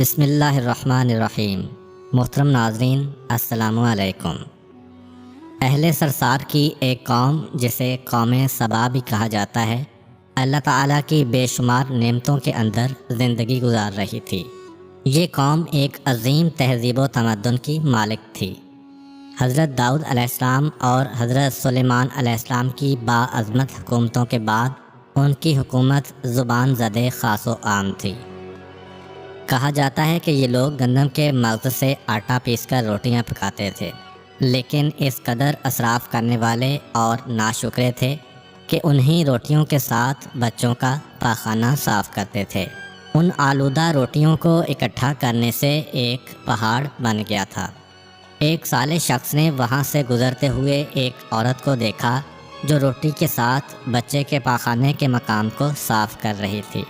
بسم اللہ الرحمن الرحیم۔ محترم ناظرین السلام علیکم۔ اہل سرسار کی ایک قوم جسے قوم سبا بھی کہا جاتا ہے، اللہ تعالیٰ کی بے شمار نعمتوں کے اندر زندگی گزار رہی تھی۔ یہ قوم ایک عظیم تہذیب و تمدن کی مالک تھی۔ حضرت داؤد علیہ السلام اور حضرت سلیمان علیہ السلام کی باعظمت حکومتوں کے بعد ان کی حکومت زبان زدہ خاص و عام تھی۔ کہا جاتا ہے کہ یہ لوگ گندم کے مغز سے آٹا پیس کر روٹیاں پکاتے تھے، لیکن اس قدر اسراف کرنے والے اور ناشکرے تھے کہ انہی روٹیوں کے ساتھ بچوں کا پاخانہ صاف کرتے تھے۔ ان آلودہ روٹیوں کو اکٹھا کرنے سے ایک پہاڑ بن گیا تھا۔ ایک صالح شخص نے وہاں سے گزرتے ہوئے ایک عورت کو دیکھا جو روٹی کے ساتھ بچے کے پاخانے کے مقام کو صاف کر رہی تھی۔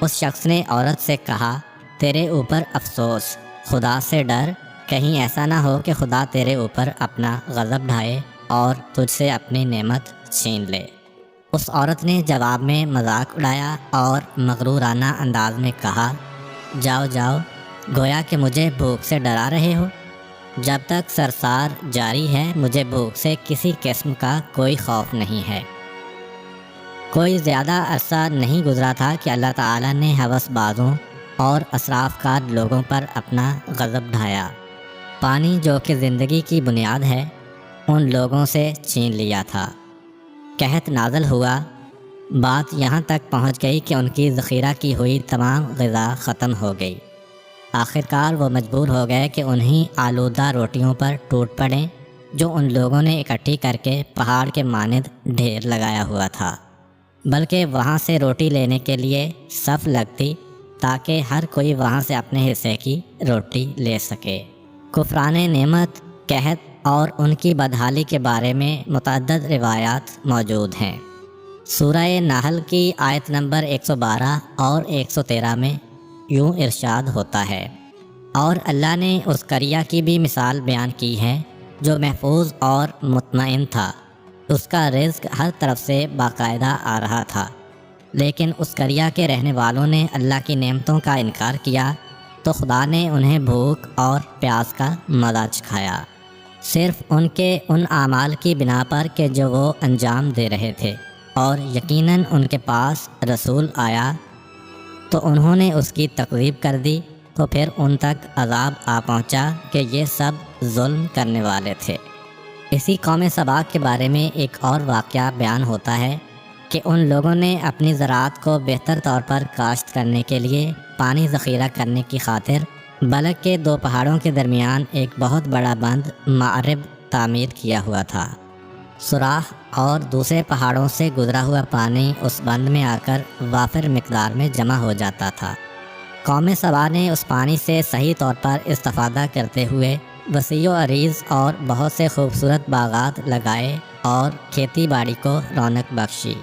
اس شخص نے عورت سے کہا، تیرے اوپر افسوس، خدا سے ڈر، کہیں ایسا نہ ہو کہ خدا تیرے اوپر اپنا غضب ڈھائے اور تجھ سے اپنی نعمت چھین لے۔ اس عورت نے جواب میں مذاق اڑایا اور مغرورانہ انداز میں کہا، جاؤ جاؤ، گویا کہ مجھے بھوک سے ڈرا رہے ہو۔ جب تک سرسار جاری ہے مجھے بھوک سے کسی قسم کا کوئی خوف نہیں ہے۔ کوئی زیادہ عرصہ نہیں گزرا تھا کہ اللہ تعالیٰ نے ہوس بازوں اور اسراف کار لوگوں پر اپنا غضب ڈھایا۔ پانی جو کہ زندگی کی بنیاد ہے ان لوگوں سے چھین لیا تھا۔ قحط نازل ہوا، بات یہاں تک پہنچ گئی کہ ان کی ذخیرہ کی ہوئی تمام غذا ختم ہو گئی۔ آخرکار وہ مجبور ہو گئے کہ انہی آلودہ روٹیوں پر ٹوٹ پڑیں جو ان لوگوں نے اکٹھی کر کے پہاڑ کے مانند ڈھیر لگایا ہوا تھا، بلکہ وہاں سے روٹی لینے کے لیے صف لگتی تاکہ ہر کوئی وہاں سے اپنے حصے کی روٹی لے سکے۔ کفران نعمت، قحط اور ان کی بدحالی کے بارے میں متعدد روایات موجود ہیں۔ سورہ نحل کی آیت نمبر 112 اور 113 میں یوں ارشاد ہوتا ہے، اور اللہ نے اس قریہ کی بھی مثال بیان کی ہے جو محفوظ اور مطمئن تھا، اس کا رزق ہر طرف سے باقاعدہ آ رہا تھا، لیکن اس قریہ کے رہنے والوں نے اللہ کی نعمتوں کا انکار کیا تو خدا نے انہیں بھوک اور پیاس کا مزہ چکھایا، صرف ان کے ان اعمال کی بنا پر کہ جو وہ انجام دے رہے تھے، اور یقیناً ان کے پاس رسول آیا تو انہوں نے اس کی تکذیب کر دی، تو پھر ان تک عذاب آ پہنچا کہ یہ سب ظلم کرنے والے تھے۔ اسی قوم سبا کے بارے میں ایک اور واقعہ بیان ہوتا ہے کہ ان لوگوں نے اپنی زراعت کو بہتر طور پر کاشت کرنے کے لیے پانی ذخیرہ کرنے کی خاطر بلک کے دو پہاڑوں کے درمیان ایک بہت بڑا بند معرب تعمیر کیا ہوا تھا۔ سوراخ اور دوسرے پہاڑوں سے گزرا ہوا پانی اس بند میں آ کر وافر مقدار میں جمع ہو جاتا تھا۔ قوم سبا نے اس پانی سے صحیح طور پر استفادہ کرتے ہوئے وسیع و عریض اور بہت سے خوبصورت باغات لگائے اور کھیتی باڑی کو رونق بخشی۔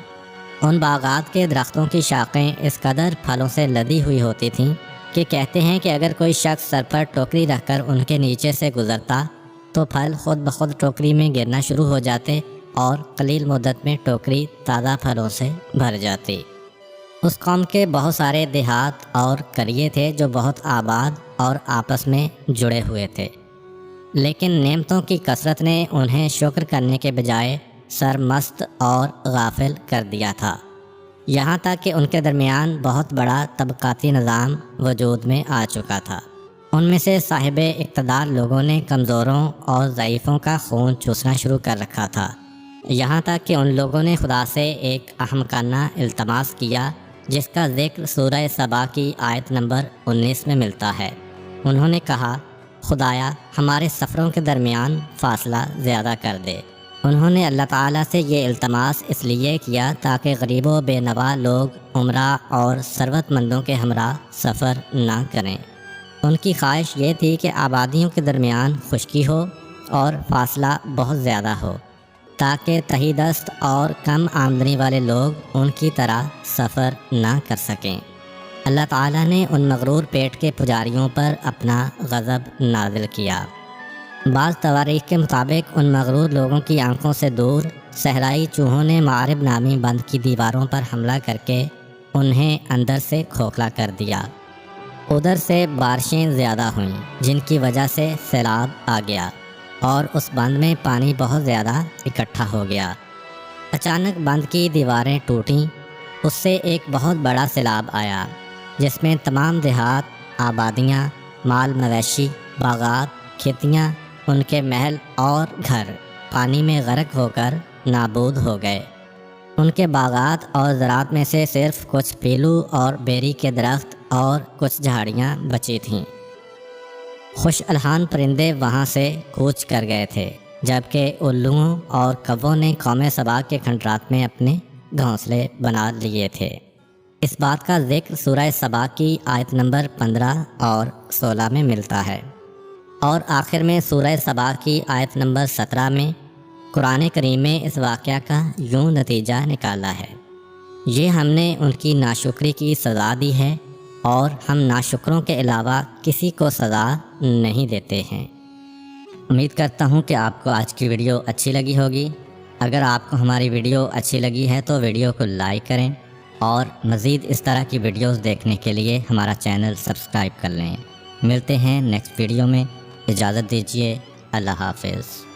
ان باغات کے درختوں کی شاخیں اس قدر پھلوں سے لدی ہوئی ہوتی تھیں کہ کہتے ہیں کہ اگر کوئی شخص سر پر ٹوکری رکھ کر ان کے نیچے سے گزرتا تو پھل خود بخود ٹوکری میں گرنا شروع ہو جاتے اور قلیل مدت میں ٹوکری تازہ پھلوں سے بھر جاتی۔ اس قوم کے بہت سارے دیہات اور قریے تھے جو بہت آباد اور آپس میں جڑے ہوئے تھے، لیکن نعمتوں کی کثرت نے انہیں شکر کرنے کے بجائے سرمست اور غافل کر دیا تھا، یہاں تک کہ ان کے درمیان بہت بڑا طبقاتی نظام وجود میں آ چکا تھا۔ ان میں سے صاحب اقتدار لوگوں نے کمزوروں اور ضعیفوں کا خون چوسنا شروع کر رکھا تھا، یہاں تک کہ ان لوگوں نے خدا سے ایک احمقانہ التماس کیا جس کا ذکر سورہ سبا کی آیت نمبر 19 میں ملتا ہے۔ انہوں نے کہا، خدایا ہمارے سفروں کے درمیان فاصلہ زیادہ کر دے۔ انہوں نے اللہ تعالیٰ سے یہ التماس اس لیے کیا تاکہ غریب و بے نوا لوگ عمرہ اور ثروت مندوں کے ہمراہ سفر نہ کریں۔ ان کی خواہش یہ تھی کہ آبادیوں کے درمیان خشکی ہو اور فاصلہ بہت زیادہ ہو تاکہ تہی دست اور کم آمدنی والے لوگ ان کی طرح سفر نہ کر سکیں۔ اللہ تعالیٰ نے ان مغرور پیٹ کے پجاریوں پر اپنا غضب نازل کیا۔ بعض تواریخ کے مطابق ان مغرور لوگوں کی آنکھوں سے دور صحرائی چوہوں نے معرب نامی بند کی دیواروں پر حملہ کر کے انہیں اندر سے کھوکھلا کر دیا۔ ادھر سے بارشیں زیادہ ہوئیں جن کی وجہ سے سیلاب آ گیا اور اس بند میں پانی بہت زیادہ اکٹھا ہو گیا۔ اچانک بند کی دیواریں ٹوٹیں، اس سے ایک بہت بڑا سیلاب آیا جس میں تمام دیہات، آبادیاں، مال مویشی، باغات، کھیتیاں، ان کے محل اور گھر پانی میں غرق ہو کر نابود ہو گئے۔ ان کے باغات اور زراعت میں سے صرف کچھ پیلو اور بیری کے درخت اور کچھ جھاڑیاں بچی تھیں۔ خوش الحان پرندے وہاں سے کوچ کر گئے تھے، جبکہ الوؤں اور کووں نے قوم سبا کے کھنڈرات میں اپنے گھونسلے بنا لیے تھے۔ اس بات کا ذکر سورہ سبا کی آیت نمبر 15 اور 16 میں ملتا ہے، اور آخر میں سورہ سبا کی آیت نمبر 17 میں قرآن کریم میں اس واقعہ کا یوں نتیجہ نکالا ہے: یہ ہم نے ان کی ناشکری کی سزا دی ہے اور ہم ناشکروں کے علاوہ کسی کو سزا نہیں دیتے ہیں۔ امید کرتا ہوں کہ آپ کو آج کی ویڈیو اچھی لگی ہوگی۔ اگر آپ کو ہماری ویڈیو اچھی لگی ہے تو ویڈیو کو لائک کریں اور مزید اس طرح کی ویڈیوز دیکھنے کے لیے ہمارا چینل سبسکرائب کر لیں۔ ملتے ہیں نیکسٹ ویڈیو میں، اجازت دیجیے، اللہ حافظ۔